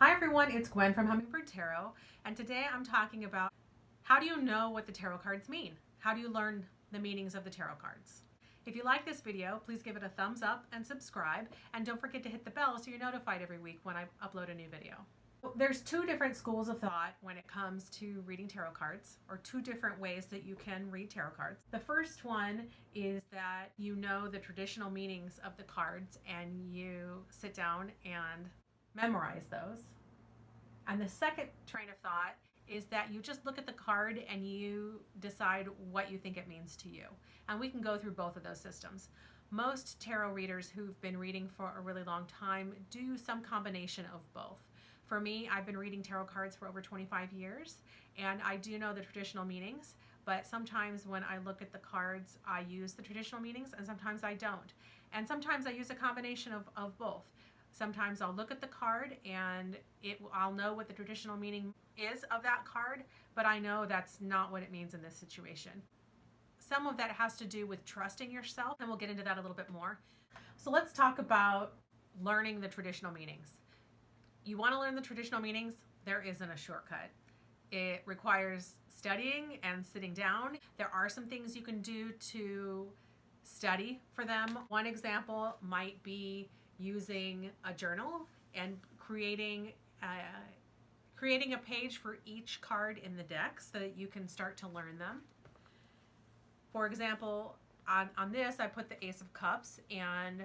Hi everyone, it's Gwen from Hummingbird Tarot, and today I'm talking about how do you know what the tarot cards mean? How do you learn the meanings of the tarot cards? If you like this video, please give it a thumbs up and subscribe, and don't forget to hit the bell so you're notified every week when I upload a new video. There's two different schools of thought when it comes to reading tarot cards, or two different ways that you can read tarot cards. The first one is that you know the traditional meanings of the cards and you sit down and memorize those. And the second train of thought is that you just look at the card and you decide what you think it means to you. And we can go through both of those systems. Most tarot readers who've been reading for a really long time do some combination of both. For me, I've been reading tarot cards for over 25 years, and I do know the traditional meanings, but sometimes when I look at the cards, I use the traditional meanings, and sometimes I don't. And sometimes I use a combination of both. Sometimes I'll look at the card and I'll know what the traditional meaning is of that card, but I know that's not what it means in this situation. Some of that has to do with trusting yourself, and we'll get into that a little bit more. So let's talk about learning the traditional meanings. You want to learn the traditional meanings? There isn't a shortcut. It requires studying and sitting down. There are some things you can do to study for them. One example might be using a journal and creating a page for each card in the deck so that you can start to learn them. For example, on this I put the Ace of Cups, and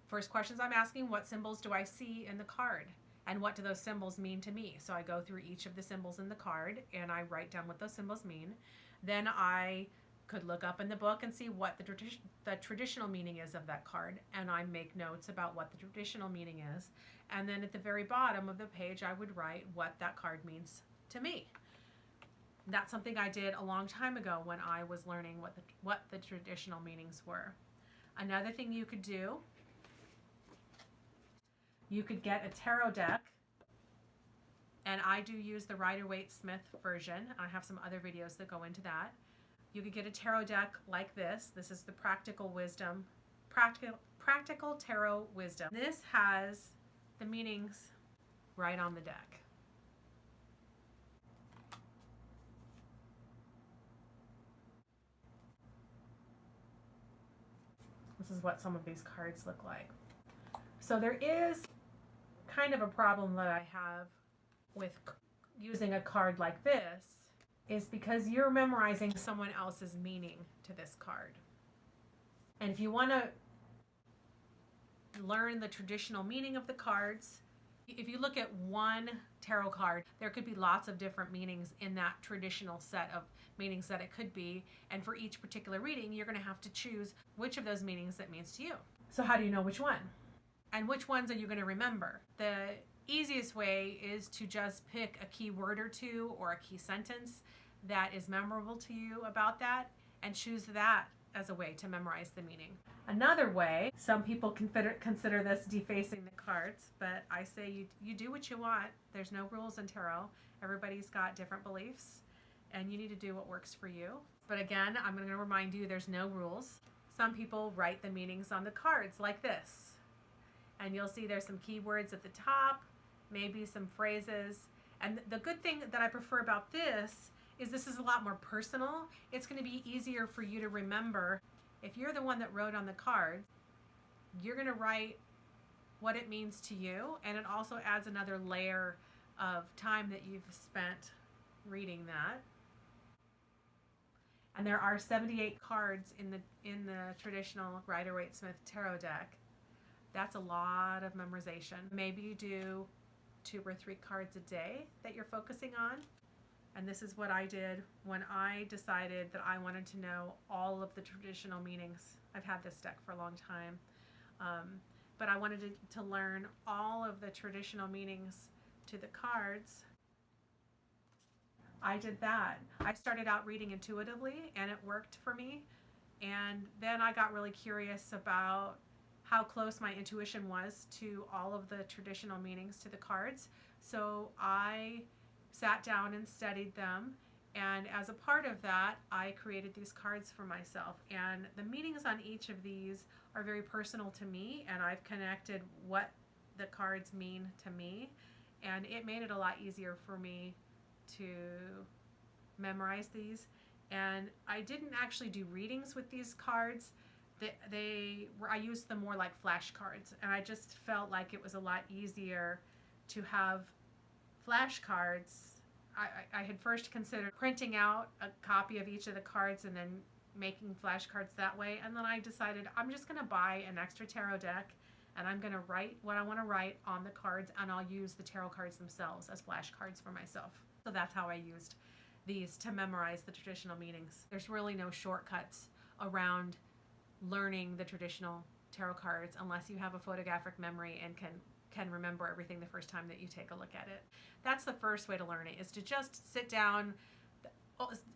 first questions I'm asking, what symbols do I see in the card? And what do those symbols mean to me? So I go through each of the symbols in the card and I write down what those symbols mean. Then I could look up in the book and see what the traditional meaning is of that card, and I make notes about what the traditional meaning is. And then at the very bottom of the page I would write what that card means to me. That's something I did a long time ago when I was learning what the traditional meanings were. Another thing you could do, you could get a tarot deck, and I do use the Rider-Waite-Smith version. I have some other videos that go into that. You could get a tarot deck like this. This is the Practical Tarot Wisdom. This has the meanings right on the deck. This is what some of these cards look like. So there is kind of a problem that I have with using a card like this, is because you're memorizing someone else's meaning to this card. And if you want to learn the traditional meaning of the cards, if you look at one tarot card, there could be lots of different meanings in that traditional set of meanings that it could be. And for each particular reading, you're going to have to choose which of those meanings it means to you. So how do you know which one? And which ones are you going to remember? The easiest way is to just pick a key word or two or a key sentence that is memorable to you about that and choose that as a way to memorize the meaning. Another way, some people consider this defacing the cards, but I say you do what you want. There's no rules in tarot. Everybody's got different beliefs, and you need to do what works for you. But again, I'm going to remind you there's no rules. Some people write the meanings on the cards like this, and you'll see there's some keywords at the top, maybe some phrases. And the good thing that I prefer about this is a lot more personal. It's going to be easier for you to remember. If you're the one that wrote on the card, you're going to write what it means to you, and it also adds another layer of time that you've spent reading that. And there are 78 cards in the traditional Rider-Waite-Smith tarot deck. That's a lot of memorization. Maybe you do 2 or 3 cards a day that you're focusing on. And this is what I did when I decided that I wanted to know all of the traditional meanings. I've had this deck for a long time. But I wanted to learn all of the traditional meanings to the cards. I did that. I started out reading intuitively, and it worked for me. And then I got really curious about how close my intuition was to all of the traditional meanings to the cards. So I sat down and studied them, and as a part of that I created these cards for myself, and the meanings on each of these are very personal to me, and I've connected what the cards mean to me, and it made it a lot easier for me to memorize these. And I didn't actually do readings with these cards. I used them more like flashcards, and I just felt like it was a lot easier to have flashcards. I had first considered printing out a copy of each of the cards and then making flashcards that way, and then I decided I'm just going to buy an extra tarot deck, and I'm going to write what I want to write on the cards, and I'll use the tarot cards themselves as flashcards for myself. So that's how I used these to memorize the traditional meanings. There's really no shortcuts around learning the traditional tarot cards unless you have a photographic memory and can remember everything the first time that you take a look at it. That's the first way to learn it, is to just sit down,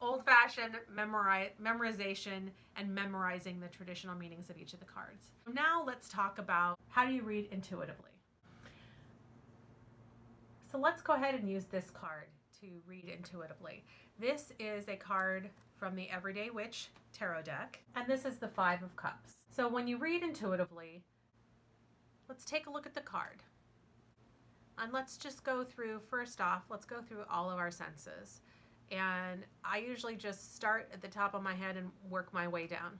old-fashioned memorization and memorizing the traditional meanings of each of the cards. Now let's talk about how do you read intuitively. So let's go ahead and use this card to read intuitively. This is a card from the Everyday Witch tarot deck, and this is the Five of Cups. So when you read intuitively, let's take a look at the card. And let's just go through, first off, let's go through all of our senses. And I usually just start at the top of my head and work my way down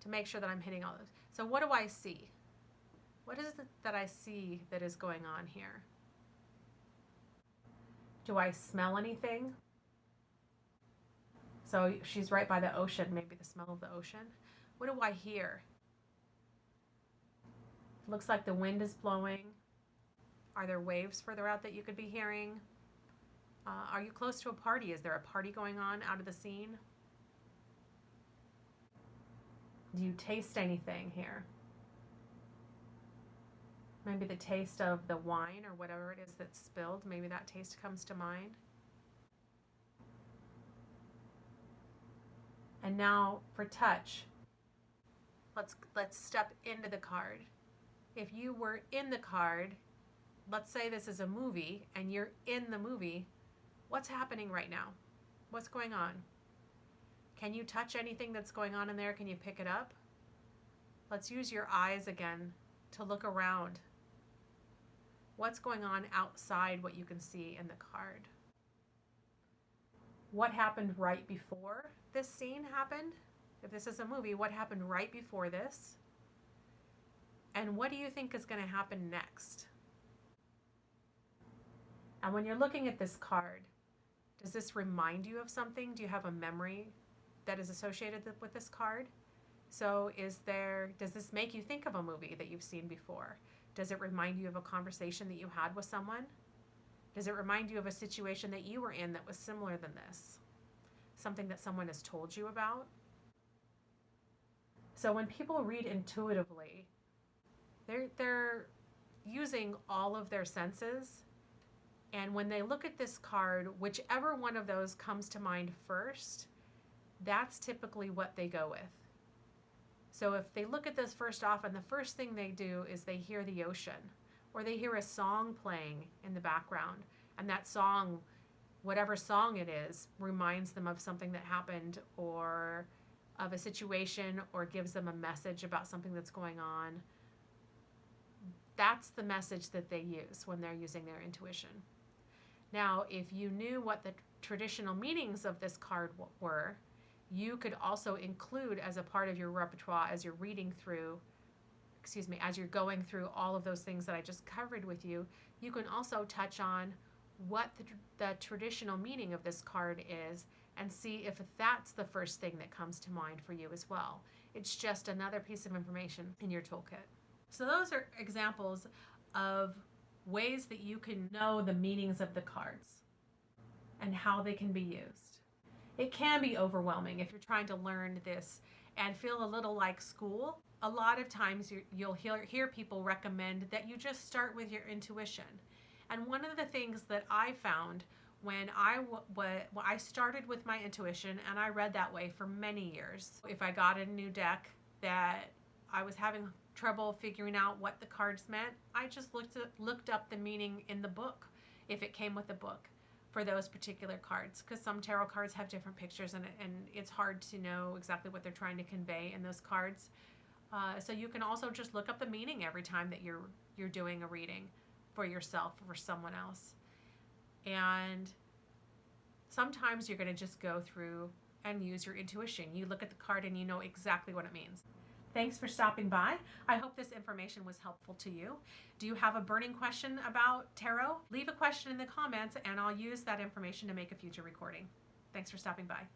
to make sure that I'm hitting all those. So what do I see? What is it that I see that is going on here? Do I smell anything? So she's right by the ocean, maybe the smell of the ocean. What do I hear? It looks like the wind is blowing. Are there waves further out that you could be hearing? Are you close to a party? Is there a party going on out of the scene? Do you taste anything here? Maybe the taste of the wine or whatever it is that's spilled. Maybe that taste comes to mind. And now for touch, let's step into the card. If you were in the card, let's say this is a movie and you're in the movie, what's happening right now? What's going on? Can you touch anything that's going on in there? Can you pick it up? Let's use your eyes again to look around. What's going on outside what you can see in the card? What happened right before this scene happened? If this is a movie, what happened right before this? And what do you think is going to happen next? And when you're looking at this card, does this remind you of something? Do you have a memory that is associated with this card? So does this make you think of a movie that you've seen before? Does it remind you of a conversation that you had with someone? Does it remind you of a situation that you were in that was similar than this? Something that someone has told you about? So when people read intuitively, they're using all of their senses. And when they look at this card, whichever one of those comes to mind first, that's typically what they go with. So if they look at this first off and the first thing they do is they hear the ocean, or they hear a song playing in the background, and that song, whatever song it is, reminds them of something that happened or of a situation or gives them a message about something that's going on, that's the message that they use when they're using their intuition. Now, if you knew what the traditional meanings of this card were, you could also include as a part of your repertoire as you're reading through, as you're going through all of those things that I just covered with you, you can also touch on what the traditional meaning of this card is and see if that's the first thing that comes to mind for you as well. It's just another piece of information in your toolkit. So those are examples of ways that you can know the meanings of the cards and how they can be used. It can be overwhelming if you're trying to learn this and feel a little like school. A lot of times you'll hear people recommend that you just start with your intuition. And one of the things that I found when I started with my intuition, and I read that way for many years. If I got a new deck that I was having trouble figuring out what the cards meant, I just looked up the meaning in the book, if it came with the book, for those particular cards, because some tarot cards have different pictures and it's hard to know exactly what they're trying to convey in those cards. So you can also just look up the meaning every time that you're you're doing a reading for yourself or for someone else. And sometimes you're going to just go through and use your intuition. You look at the card and you know exactly what it means. Thanks for stopping by. I hope this information was helpful to you. Do you have a burning question about tarot? Leave a question in the comments and I'll use that information to make a future recording. Thanks for stopping by.